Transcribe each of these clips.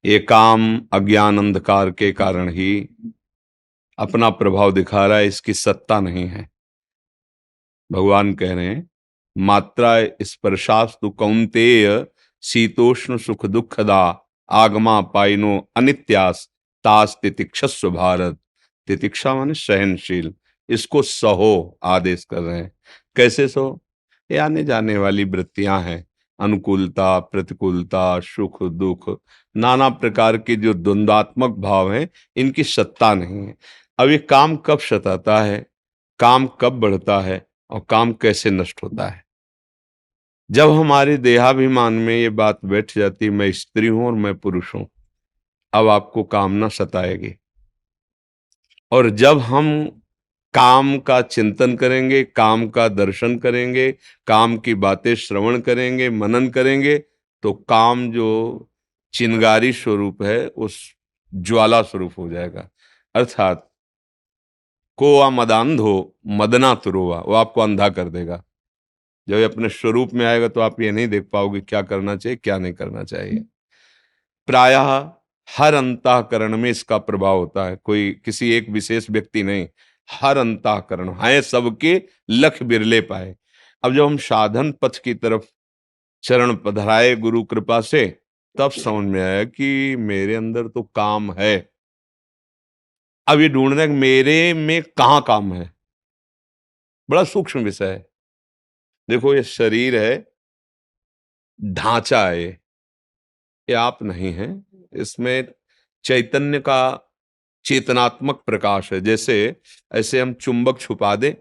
ये काम अज्ञान अंधकार के कारण ही अपना प्रभाव दिखा रहा है, इसकी सत्ता नहीं है। भगवान कह रहे हैं, मात्रा स्पर्शास्तु कौन्तेय शीतोष्ण सुख दुखदा आगमा पाइनो अनित्यास तास तितिक्षस्व भारत। तितिक्षा माने सहनशील, इसको सहो आदेश कर रहे हैं। कैसे सहो? ये आने जाने वाली वृत्तियां हैं, अनुकूलता प्रतिकूलता सुख दुख, नाना प्रकार के जो द्वंद्वात्मक भाव हैं, इनकी सत्ता नहीं है। अब ये काम कब सताता है, काम कब बढ़ता है और काम कैसे नष्ट होता है? जब हमारे देहाभिमान में ये बात बैठ जाती, मैं स्त्री हूं और मैं पुरुष हूं, अब आपको कामना सताएगी। और जब हम काम का चिंतन करेंगे, काम का दर्शन करेंगे, काम की बातें श्रवण करेंगे, मनन करेंगे, तो काम जो चिंगारी स्वरूप है उस ज्वाला स्वरूप हो जाएगा। अर्थात कोआ मदांधो मदना तुरोवा, वो आपको अंधा कर देगा। जब ये अपने स्वरूप में आएगा तो आप ये नहीं देख पाओगे क्या करना चाहिए क्या नहीं करना चाहिए। प्रायः हर अंतःकरण में इसका प्रभाव होता है, कोई किसी एक विशेष व्यक्ति नहीं, हर अंतःकरण है, सबके लख बिरले पाए। अब जब हम साधन पथ की तरफ चरण पधराए गुरु कृपा से, तब समझ में आया कि मेरे अंदर तो काम है। अब ये ढूंढना कि मेरे में कहाँ काम है, बड़ा सूक्ष्म विषय है। देखो, ये शरीर है, ढांचा है, ये आप नहीं है। इसमें चैतन्य का चेतनात्मक प्रकाश है। जैसे ऐसे हम चुंबक छुपा दें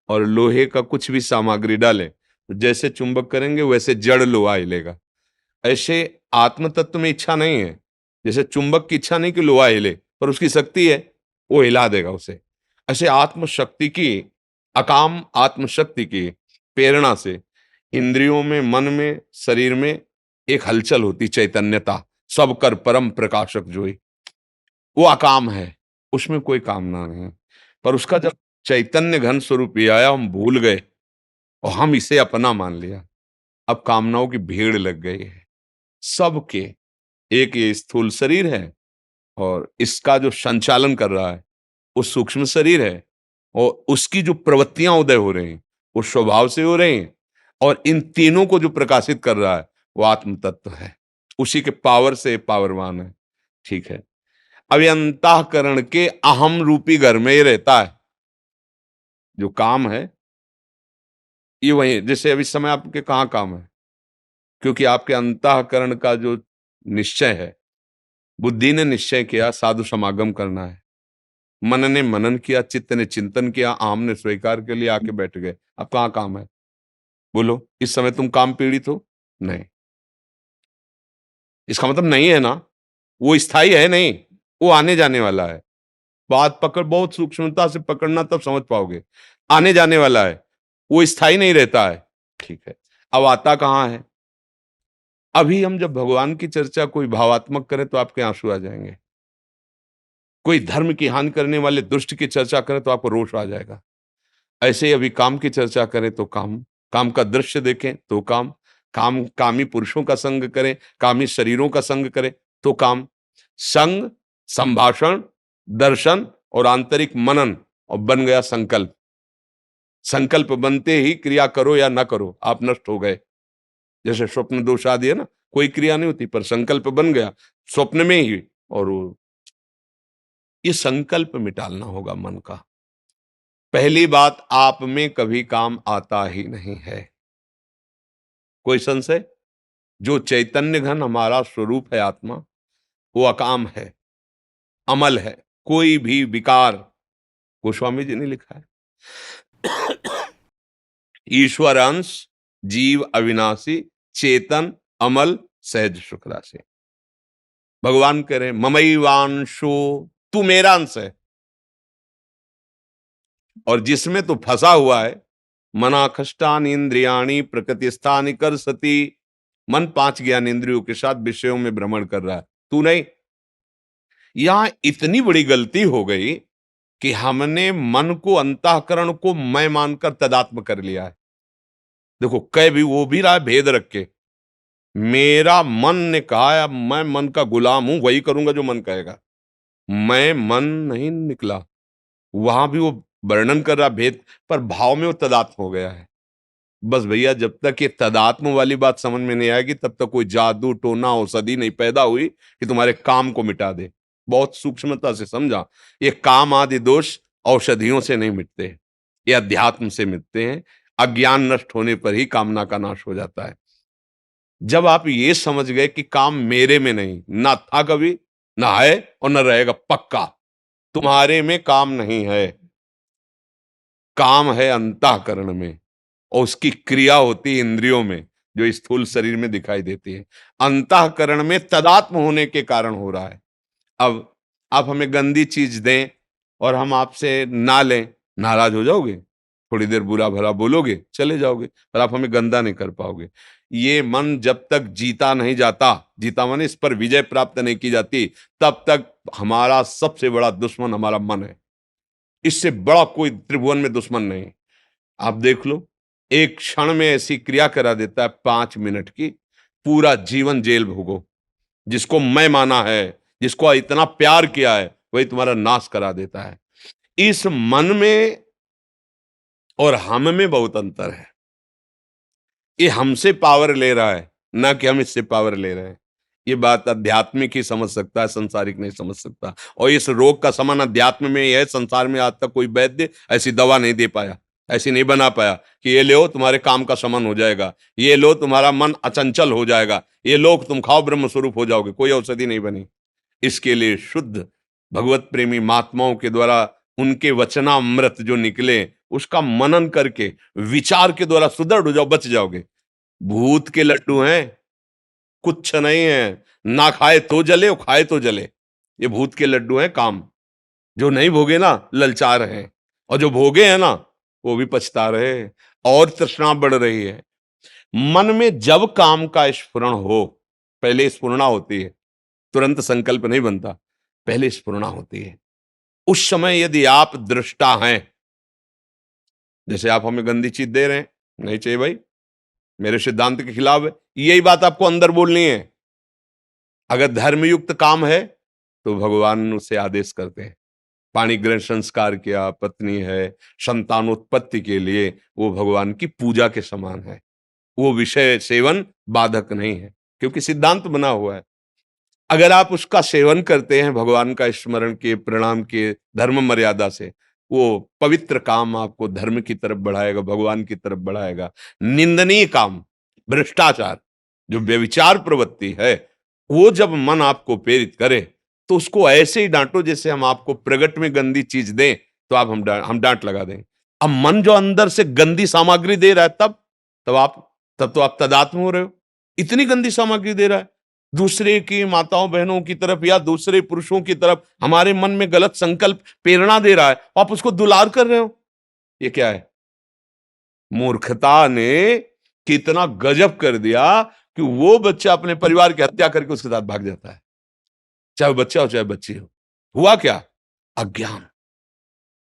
और लोहे का कुछ भी सामग्री डालें, तो जैसे चुंबक करेंगे वैसे जड़ लोहा हिलेगा। ऐसे आत्म तत्व में इच्छा नहीं है। जैसे चुंबक की इच्छा नहीं कि लोहा हिले, पर उसकी शक्ति है, वो हिला देगा उसे। ऐसे आत्मशक्ति की, अकाम आत्मशक्ति की प्रेरणा से इंद्रियों में, मन में, शरीर में एक हलचल होती, चैतन्यता। सब कर परम प्रकाशक जोई, वो अकाम है, उसमें कोई कामना नहीं। पर उसका जब चैतन्य घन स्वरूप ये आया, हम भूल गए और हम इसे अपना मान लिया। अब कामनाओं की भीड़ लग गई है सबके। एक ये स्थूल शरीर है और इसका जो संचालन कर रहा है वो सूक्ष्म शरीर है, और उसकी जो प्रवृत्तियां उदय हो रही हैं वो स्वभाव से हो रही हैं, और इन तीनों को जो प्रकाशित कर रहा है वो आत्म तत्व है। उसी के पावर से पावरवान है। ठीक है, अब ये अंतःकरण के अहम रूपी घर में ही रहता है। जो काम है ये वही, जैसे अभी समय आपके कहाँ काम है, क्योंकि आपके अंतःकरण का जो निश्चय है, बुद्धि ने निश्चय किया साधु समागम करना है, मन ने मनन किया, चित्त ने चिंतन किया, आम ने स्वीकार के लिए आके बैठ गए। अब कहाँ काम है? बोलो, इस समय तुम काम पीड़ित हो? नहीं। इसका मतलब नहीं है ना, वो स्थायी है नहीं, वो आने जाने वाला है। बात पकड़, बहुत सूक्ष्मता से पकड़ना, तब समझ पाओगे। आने जाने वाला है, वो स्थायी नहीं रहता है। ठीक है, अब आता कहाँ है? अभी हम जब भगवान की चर्चा कोई भावात्मक करें तो आपके आंसू आ जाएंगे। कोई धर्म की हानि करने वाले दुष्ट की चर्चा करें तो आपको रोष आ जाएगा। ऐसे ही अभी काम की चर्चा करें तो काम, काम का दृश्य देखें तो काम, काम कामी पुरुषों का संग करें, कामी शरीरों का संग करें तो काम। संग, संभाषण, दर्शन और आंतरिक मनन, और बन गया संकल्प। संकल्प बनते ही क्रिया करो या ना करो, आप नष्ट हो गए। जैसे स्वप्न दोष आदि है ना, कोई क्रिया नहीं होती पर संकल्प बन गया स्वप्न में ही, और ये संकल्प मिटालना होगा मन का। पहली बात, आप में कभी काम आता ही नहीं है। कोई संशय? जो चैतन्य घन हमारा स्वरूप है आत्मा, वो अकाम है, अमल है, कोई भी विकार। गोस्वामी जी ने लिखा है, ईश्वर अंश, जीव अविनाशी, चेतन, अमल, सहज सुख राशि। भगवान कह रहे ममैवांशो, तू मेरा अंश है, और जिसमें तू फंसा हुआ है, मना खष्टानि इंद्रियाणी प्रकृतिस्थानि कर सती, मन पांच ज्ञान इंद्रियों के साथ विषयों में भ्रमण कर रहा है, तू नहीं। यहां इतनी बड़ी गलती हो गई कि हमने मन को, अंतःकरण को मैं मानकर तदात्म कर लिया है। देखो, कह भी वो भी रहा है भेद रख के, मेरा मन ने कहा, मैं मन का गुलाम हूं, वही करूंगा जो मन कहेगा। मैं मन नहीं निकला। वहां भी वो वर्णन कर रहा भेद, पर भाव में वो तदात्म हो गया है। बस भैया, जब तक ये तदात्म वाली बात समझ में नहीं आएगी, तब तक कोई जादू टोना औषधि नहीं पैदा हुई कि तुम्हारे काम को मिटा दे। बहुत सूक्ष्मता से समझा, ये काम आदि दोष औषधियों से नहीं मिटते, ये अध्यात्म से मिटते हैं। अज्ञान नष्ट होने पर ही कामना का नाश हो जाता है। जब आप ये समझ गए कि काम मेरे में नहीं, ना था कभी, ना है और न रहेगा, पक्का तुम्हारे में काम नहीं है। काम है अंतःकरण में, और उसकी क्रिया होती है इंद्रियों में, जो स्थूल शरीर में दिखाई देती है। अंतःकरण में तदात्म होने के कारण हो रहा है। अब आप हमें गंदी चीज दें और हम आपसे ना लें, नाराज हो जाओगे, थोड़ी देर बुरा भला बोलोगे, चले जाओगे, पर आप हमें गंदा नहीं कर पाओगे। ये मन जब तक जीता नहीं जाता, जीता माने इस पर विजय प्राप्त नहीं की जाती, तब तक हमारा सबसे बड़ा दुश्मन हमारा मन है। इससे बड़ा कोई त्रिभुवन में दुश्मन नहीं। आप देख लो, एक क्षण में ऐसी क्रिया करा देता है 5 मिनट की, पूरा जीवन जेल भोगो। जिसको मैं माना है, जिसको इतना प्यार किया है, वही तुम्हारा नाश करा देता है। इस मन में और हम में बहुत अंतर है। ये हमसे पावर ले रहा है, ना कि हम इससे पावर ले रहे हैं। ये बात आध्यात्मिक ही समझ सकता है, संसारिक नहीं समझ सकता। और इस रोग का समान अध्यात्म में है। संसार में आज तक कोई वैद्य ऐसी दवा नहीं दे पाया, ऐसी नहीं बना पाया कि ये लो तुम्हारे काम का समन हो जाएगा, ये लो तुम्हारा मन अचंचल हो जाएगा, ये लो तुम खाओ ब्रह्म स्वरूप हो जाओगे। कोई औषधि नहीं बनी। इसके लिए शुद्ध भगवत प्रेमी महात्माओं के द्वारा उनके वचनामृत जो निकले, उसका मनन करके विचार के द्वारा सुदृढ़ हो जाओ, बच जाओगे। भूत के लड्डू हैं, कुछ नहीं है। ना खाए तो जले और खाए तो जले। ये भूत के लड्डू हैं काम। जो नहीं भोगे ना, ललचा रहे हैं, और जो भोगे हैं ना, वो भी पछता रहे हैं, और तृष्णा बढ़ रही है। मन में जब काम का स्फुरण हो, पहले स्फुरणा होती है, तुरंत संकल्प नहीं बनता, पहले स्फुरणा होती है। उस समय यदि आप दृष्टा हैं, जैसे आप हमें गंदी चीज दे रहे हैं, नहीं चाहिए भाई, मेरे सिद्धांत के खिलाफ है, यही बात आपको अंदर बोलनी है। अगर धर्मयुक्त काम है तो भगवान उसे आदेश करते हैं। पाणी ग्रहण संस्कार किया, पत्नी है, संतानोत्पत्ति के लिए वो भगवान की पूजा के समान है। वो विषय सेवन बाधक नहीं है, क्योंकि सिद्धांत बना हुआ है। अगर आप उसका सेवन करते हैं भगवान का स्मरण के, प्रणाम के, धर्म मर्यादा से, वो पवित्र काम आपको धर्म की तरफ बढ़ाएगा, भगवान की तरफ बढ़ाएगा। निंदनीय काम, भ्रष्टाचार, जो व्यभिचार प्रवृत्ति है, वो जब मन आपको प्रेरित करे, तो उसको ऐसे ही डांटो जैसे हम आपको प्रगट में गंदी चीज दें तो आप हम डांट लगा दें। अब मन जो अंदर से गंदी सामग्री दे रहा है, तब तो आप तदात्म हो रहे हो। इतनी गंदी सामग्री दे रहा है, दूसरे की माताओं बहनों की तरफ या दूसरे पुरुषों की तरफ हमारे मन में गलत संकल्प प्रेरणा दे रहा है, आप उसको दुलार कर रहे हो। ये क्या है? मूर्खता ने कितना गजब कर दिया कि वो बच्चा अपने परिवार की हत्या करके उसके साथ भाग जाता है, चाहे वो बच्चा हो चाहे बच्ची हो। हुआ क्या? अज्ञान।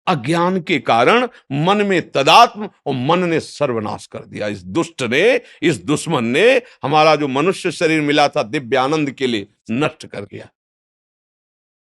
अज्ञान के कारण मन में तदात्म, और मन ने सर्वनाश कर दिया। इस दुष्ट ने, इस दुश्मन ने हमारा जो मनुष्य शरीर मिला था दिव्य आनंद के लिए, नष्ट कर दिया।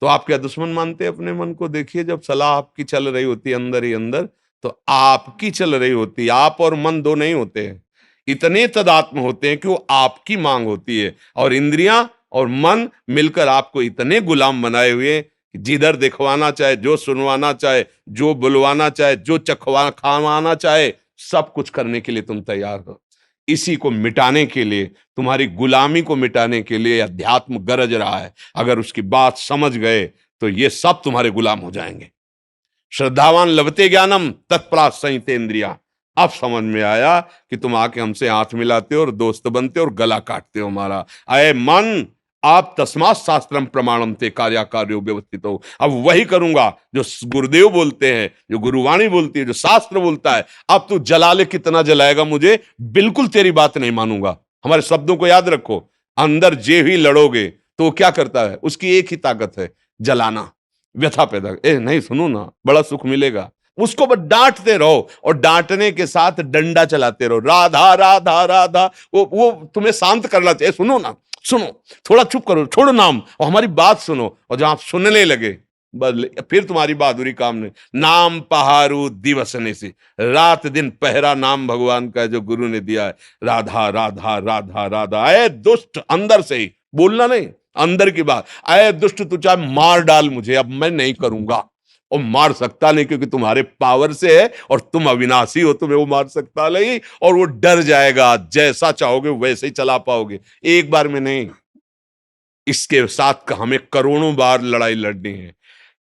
तो आप क्या दुश्मन मानते हैं अपने मन को? देखिए, जब सलाह आपकी चल रही होती है अंदर ही अंदर, तो आपकी चल रही होती है। आप और मन दो नहीं होते हैं, इतने तदात्म होते हैं कि वो आपकी मांग होती है, और इंद्रियां और मन मिलकर आपको इतने गुलाम बनाए हुए हैं कि जिधर दिखवाना चाहे, जो सुनवाना चाहे, जो बुलवाना चाहे, जो चखवा खावाना चाहे, सब कुछ करने के लिए तुम तैयार हो। इसी को मिटाने के लिए, तुम्हारी गुलामी को मिटाने के लिए अध्यात्म गरज रहा है। अगर उसकी बात समझ गए तो ये सब तुम्हारे गुलाम हो जाएंगे। श्रद्धावान लभते ज्ञानम तत्परा संहितेन्द्रिया। अब समझ में आया कि तुम आके हमसे हाथ मिलाते हो और दोस्त बनते हो और गला काटते हो हमारा। अय मन, आप तस्मात् शास्त्रम प्रमाणम ते कार्याकार्यो व्यवस्थित हो। अब वही करूंगा जो गुरुदेव बोलते हैं, जो गुरुवाणी बोलती है, जो शास्त्र बोलता है। अब तू जला ले, कितना जलाएगा मुझे, बिल्कुल तेरी बात नहीं मानूंगा। हमारे शब्दों को याद रखो। अंदर जे भी लड़ोगे तो वो क्या करता है? उसकी एक ही ताकत है, जलाना, व्यथा पैदा। नहीं सुनो ना, बड़ा सुख मिलेगा। उसको बस डांटते रहो और डांटने के साथ डंडा चलाते रहो, राधा राधा राधा। वो तुम्हें शांत करना चाहिए। सुनो ना, सुनो, थोड़ा चुप करो, छोड़ो नाम और हमारी बात सुनो। और जहां आप सुनने लगे बस फिर तुम्हारी बहादुरी काम नहीं। नाम पहारू दिवसने से, रात दिन पहरा नाम भगवान का जो गुरु ने दिया है। राधा राधा राधा राधा। अरे दुष्ट, अंदर से ही बोलना नहीं, अंदर की बात। अरे दुष्ट, तू चाहे मार डाल मुझे, अब मैं नहीं करूंगा। और मार सकता नहीं क्योंकि तुम्हारे पावर से है और तुम अविनाशी हो, तुम्हें वो मार सकता नहीं। और वो डर जाएगा, जैसा चाहोगे वैसे ही चला पाओगे, एक बार में नहीं। इसके साथ हमें करोड़ों बार लड़ाई लड़नी है।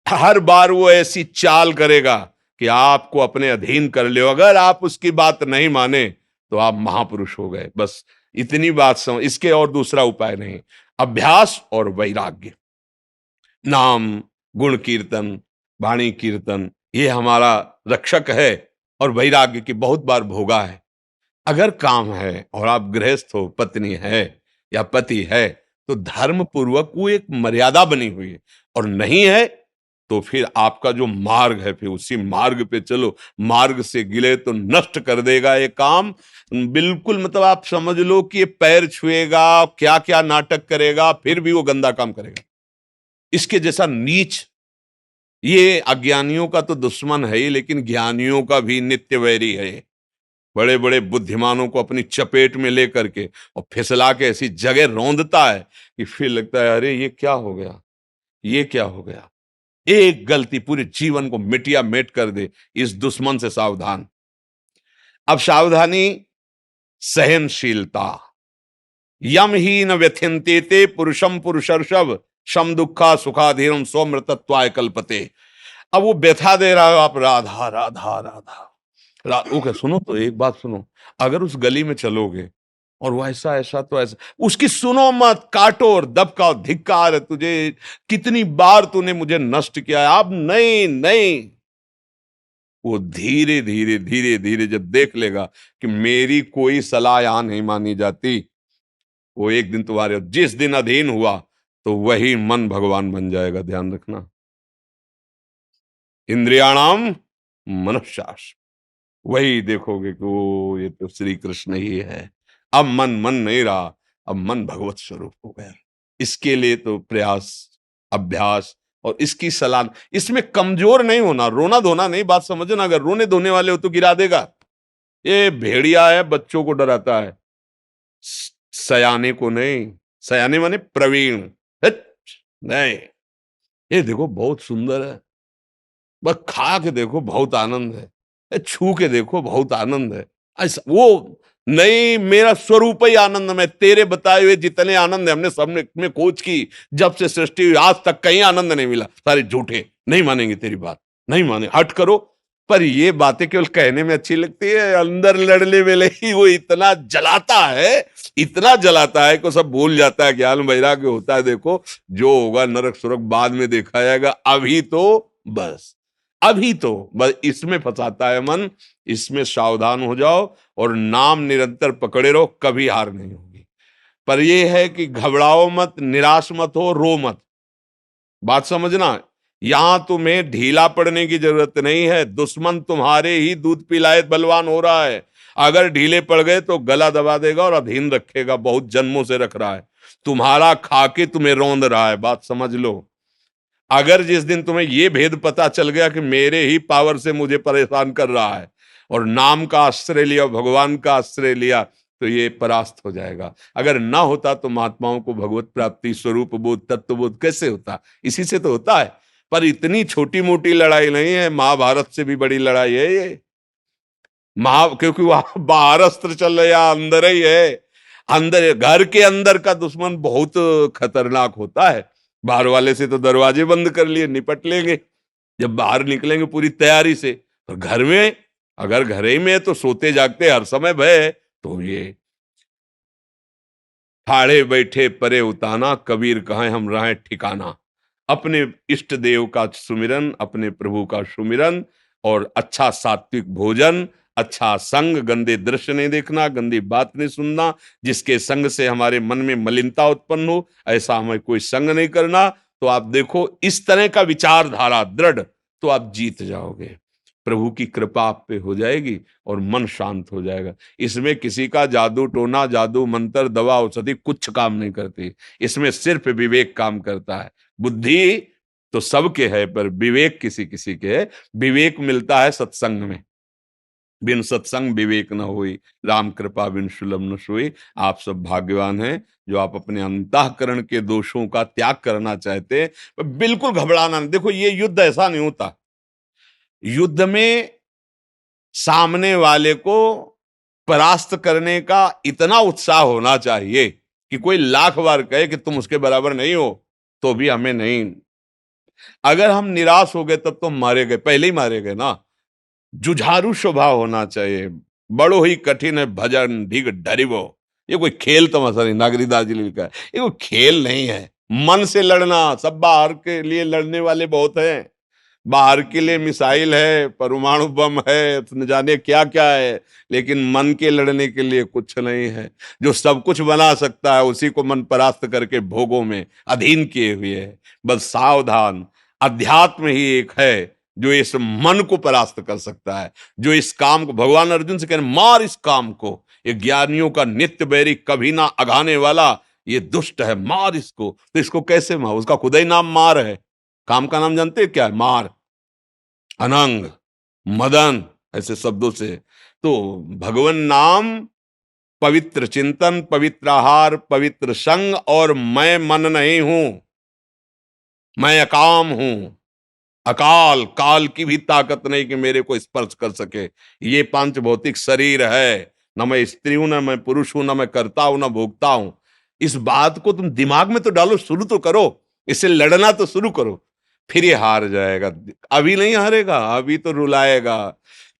हर बार वो ऐसी चाल करेगा कि आपको अपने अधीन कर ले। अगर आप उसकी बात नहीं माने तो आप महापुरुष हो गए। बस इतनी बात समझ, इसके और दूसरा उपाय नहीं। अभ्यास और वैराग्य, नाम, गुण कीर्तन, वाणी कीर्तन, ये हमारा रक्षक है। और वैराग्य की बहुत बार भोगा है। अगर काम है और आप गृहस्थ हो, पत्नी है या पति है, तो धर्म पूर्वक वो एक मर्यादा बनी हुई है। और नहीं है तो फिर आपका जो मार्ग है, फिर उसी मार्ग पे चलो। मार्ग से गिले तो नष्ट कर देगा ये काम। बिल्कुल, मतलब आप समझ लो कि ये पैर छुएगा, क्या क्या नाटक करेगा, फिर भी वो गंदा काम करेगा। इसके जैसा नीच, ये अज्ञानियों का तो दुश्मन है ही, लेकिन ज्ञानियों का भी नित्य वैरी है। बड़े बड़े बुद्धिमानों को अपनी चपेट में लेकर के और फिसला के ऐसी जगह रौंदता है कि फिर लगता है अरे ये क्या हो गया, ये क्या हो गया। एक गलती पूरे जीवन को मिटिया मेट कर दे। इस दुश्मन से सावधान। अब सावधानी, सहनशीलता। यम ही न व्यथ्यन्ते ते पुरुषम पुरुषर्षभ शम दुखा सुखाधीरम स्वमृतत्वाय कल्पते। अब वो व्यथा दे रहा हो आप, राधा राधा राधा ओके, सुनो तो एक बात सुनो। अगर उस गली में चलोगे और वो ऐसा ऐसा तो ऐसा, उसकी सुनो मत, काटो और दबकाओ, धिक्कार है तुझे, कितनी बार तूने मुझे नष्ट किया है। अब नहीं नहीं। वो धीरे धीरे धीरे धीरे जब देख लेगा कि मेरी कोई सलाह यहां नहीं मानी जाती, वो एक दिन तुम्हारे, जिस दिन अधीन हुआ तो वही मन भगवान बन जाएगा। ध्यान रखना, इंद्रियाणाम मनश्शास। वही देखोगे कि वो ये तो श्री कृष्ण ही है। अब मन मन नहीं रहा, अब मन भगवत स्वरूप हो गया। इसके लिए तो प्रयास, अभ्यास और इसकी सलाह। इसमें कमजोर नहीं होना, रोना धोना नहीं, बात समझना। अगर रोने धोने वाले हो तो गिरा देगा। ये भेड़िया है, बच्चों को डराता है, सयाने को नहीं। सयाने माने प्रवीण। हट, नहीं, ये देखो बहुत सुंदर है, बस खा के देखो बहुत आनंद है, छू के देखो बहुत आनंद है। ऐसा वो नहीं, मेरा स्वरूप ही आनंद में। तेरे बताए हुए जितने आनंद है हमने सबने में खोज की, जब से सृष्टि हुई आज तक कहीं आनंद नहीं मिला। सारे झूठे, नहीं मानेंगे तेरी बात, नहीं माने, हट करो। पर ये बातें केवल कहने में अच्छी लगती है, अंदर लड़ने वेले ही वो इतना जलाता है, इतना जलाता है कि सब भूल जाता है। ज्ञान वैराग्य होता है, देखो जो होगा नरक सुरक बाद में देखा जाएगा, अभी तो बस, अभी तो बस इसमें फंसाता है मन। इसमें सावधान हो जाओ और नाम निरंतर पकड़े रहो, कभी हार नहीं होगी। पर यह है कि घबराओ मत, निराश मत हो, रो मत। बात समझना, यहां तुम्हें ढीला पड़ने की जरूरत नहीं है। दुश्मन तुम्हारे ही दूध पिलाए बलवान हो रहा है। अगर ढीले पड़ गए तो गला दबा देगा और अधीन रखेगा, बहुत जन्मों से रख रहा है। तुम्हारा खाके तुम्हें रौंद रहा है, बात समझ लो। अगर जिस दिन तुम्हें यह भेद पता चल गया कि मेरे ही पावर से मुझे परेशान कर रहा है और नाम का आश्रय लिया, भगवान का आश्रय लिया, तो ये परास्त हो जाएगा। अगर ना होता तो महात्माओं को भगवत प्राप्ति, स्वरूप बोध, तत्व बोध कैसे होता? इसी से तो होता है। पर इतनी छोटी मोटी लड़ाई नहीं है, महाभारत से भी बड़ी लड़ाई है ये। क्योंकि वहां बाहर अस्त्र चल रहा, अंदर ही है। अंदर, घर के अंदर का दुश्मन बहुत खतरनाक होता है। बाहर वाले से तो दरवाजे बंद कर लिए, निपट लेंगे। जब बाहर निकलेंगे पूरी तैयारी से, तो घर में, अगर घर ही में तो सोते जागते हर समय भय है। तो ये ठाड़े बैठे परे उताना, कबीर कहाँ हम रहे ठिकाना। अपने इष्ट देव का सुमिरन, अपने प्रभु का सुमिरन और अच्छा सात्विक भोजन, अच्छा संग, गंदे दृश्य नहीं देखना, गंदी बात नहीं सुनना। जिसके संग से हमारे मन में मलिनता उत्पन्न हो, ऐसा हमें कोई संग नहीं करना। तो आप देखो, इस तरह का विचारधारा दृढ़, तो आप जीत जाओगे। प्रभु की कृपा आप पे हो जाएगी और मन शांत हो जाएगा। इसमें किसी का जादू टोना, जादू मंत्र, दवा औषधि कुछ काम नहीं करती। इसमें सिर्फ विवेक काम करता है। बुद्धि तो सबके है, पर विवेक किसी किसी के है। विवेक मिलता है सत्संग में। बिन सत्संग विवेक न होई, राम कृपा बिन सुलभ न सोई। आप सब भाग्यवान हैं जो आप अपने अंतःकरण के दोषों का त्याग करना चाहते हैं। पर बिल्कुल घबराना नहीं। देखो, ये युद्ध ऐसा नहीं होता। युद्ध में सामने वाले को परास्त करने का इतना उत्साह होना चाहिए कि कोई लाख बार कहे कि तुम उसके बराबर नहीं हो, तो भी हमें नहीं। अगर हम निराश हो गए तब तो मारे गए, पहले ही मारे गए ना। जुझारू स्वभाव होना चाहिए। बड़ो ही कठिन है भजन ढिग डरिवो। ये कोई खेल तमाशा नहीं, नागरीदास जी ने लिखा है, ये कोई खेल नहीं है। मन से लड़ना, सब बाहर के लिए लड़ने वाले बहुत हैं। बाहर के लिए मिसाइल है, परमाणु बम है, न जाने क्या क्या है, लेकिन मन के लड़ने के लिए कुछ नहीं है। जो सब कुछ बना सकता है उसी को मन परास्त करके भोगों में अधीन किए हुए है। बस सावधान, अध्यात्म ही एक है जो इस मन को परास्त कर सकता है, जो इस काम को, भगवान अर्जुन से कह रहे मार इस काम को, ये ज्ञानियों का नित्य बैरी, कभी ना अघाने वाला, ये दुष्ट है, मार इसको। तो इसको कैसे मार? उसका खुदा ही नाम मार है। काम का नाम जानते हैं क्या है? मार, अनंग, मदन, ऐसे शब्दों से। तो भगवान नाम, पवित्र चिंतन, पवित्र आहार, पवित्र संग, और मैं मन नहीं हूं, मैं अकाम हूं। अकाल, काल की भी ताकत नहीं कि मेरे को स्पर्श कर सके। ये पांच भौतिक शरीर है, न मैं स्त्री हूं, न मैं पुरुष हूं, न मैं करता हूं, न भोगता हूं। इस बात को तुम दिमाग में तो डालो, शुरू तो करो, इससे लड़ना तो शुरू करो, फिर ये हार जाएगा। अभी नहीं हारेगा, अभी तो रुलाएगा।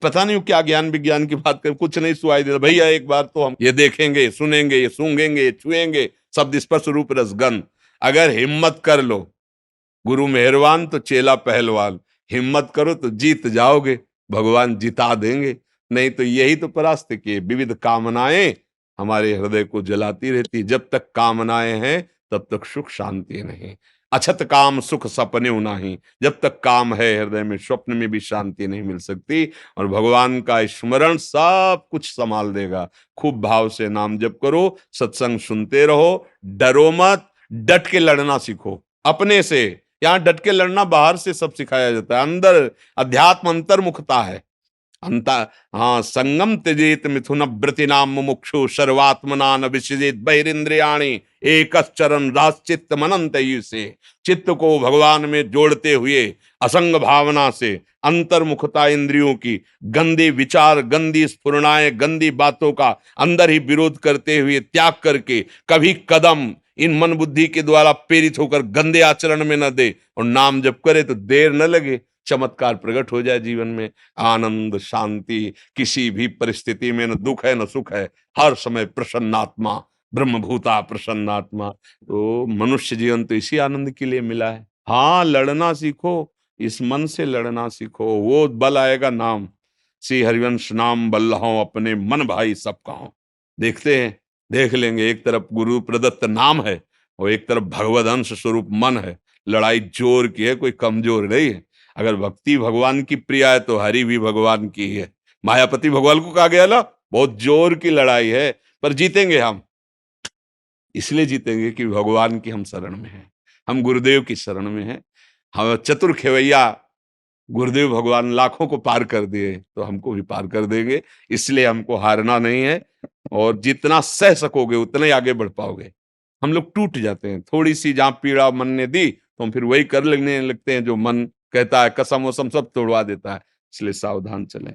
पता नहीं क्या ज्ञान विज्ञान की बात कर, कुछ नहीं सुनाई देता भैया। एक बार तो हम ये देखेंगे, सुनेंगे, ये सूंघेंगे, ये छुएंगे, शब्द स्पर्श रूप रसगंध। अगर हिम्मत कर लो, गुरु मेहरबान तो चेला पहलवान, हिम्मत करो तो जीत जाओगे, भगवान जिता देंगे। नहीं तो यही तो परास्त किए, विविध कामनाएं हमारे हृदय को जलाती रहती। जब तक कामनाएं हैं तब तक सुख शांति नहीं। अछत काम सुख सपने नहीं। जब तक काम है हृदय में, स्वप्न में भी शांति नहीं मिल सकती। और भगवान का स्मरण सब कुछ संभाल देगा। खूब भाव से नाम जप करो, सत्संग सुनते रहो, डरो मत, डट के लड़ना सीखो अपने से। यहां डट के लड़ना बाहर से सब सिखाया जाता है, अंदर अध्यात्म अंतर्मुखता है। अंता हाँ, संगम त्यजेत मिथुन व्रति नाम मुमुक्षु सर्वात्मना न विसृजेत बहिरिंद्रियाणि एकश्चरन् राश्चित्त मनंत से। चित्त को भगवान में जोड़ते हुए असंग भावना से, अंतर्मुखता इंद्रियों की, गंदे विचार, गंदी स्फुरणाएं, गंदी बातों का अंदर ही विरोध करते हुए त्याग करके कभी कदम इन मन बुद्धि के द्वारा प्रेरित होकर गंदे आचरण में न दे, और नाम जप करे तो देर न लगे, चमत्कार प्रकट हो जाए जीवन में। आनंद, शांति, किसी भी परिस्थिति में न दुख है न सुख है, हर समय प्रसन्नात्मा, ब्रह्मभूता प्रसन्नात्मा। तो मनुष्य जीवन तो इसी आनंद के लिए मिला है। हाँ, लड़ना सीखो, इस मन से लड़ना सीखो, वो बल आएगा नाम। श्री हरिवंश नाम बल्लहों अपने मन भाई सब कहो। देखते हैं, देख लेंगे। एक तरफ गुरु प्रदत्त नाम है और एक तरफ भगवद अंश स्वरूप मन है। लड़ाई जोर की है, कोई कमजोर नहीं है। अगर भक्ति भगवान की प्रिया है तो हरि भी भगवान की है। मायापति भगवान को कहा गया ना, बहुत जोर की लड़ाई है, पर जीतेंगे हम। इसलिए जीतेंगे कि भगवान की हम शरण में हैं, हम गुरुदेव की शरण में हैं। हम चतुर खेवैया गुरुदेव भगवान लाखों को पार कर दिए, तो हमको भी पार कर देंगे। इसलिए हमको हारना नहीं है, और जितना सह सकोगे उतना ही आगे बढ़ पाओगे। हम लोग टूट जाते हैं, थोड़ी सी जहां पीड़ा मन ने दी तो हम फिर वही कर लेने लगते हैं जो मन कहता है, कसम वसम सब तोड़वा देता है। इसलिए सावधान चलें।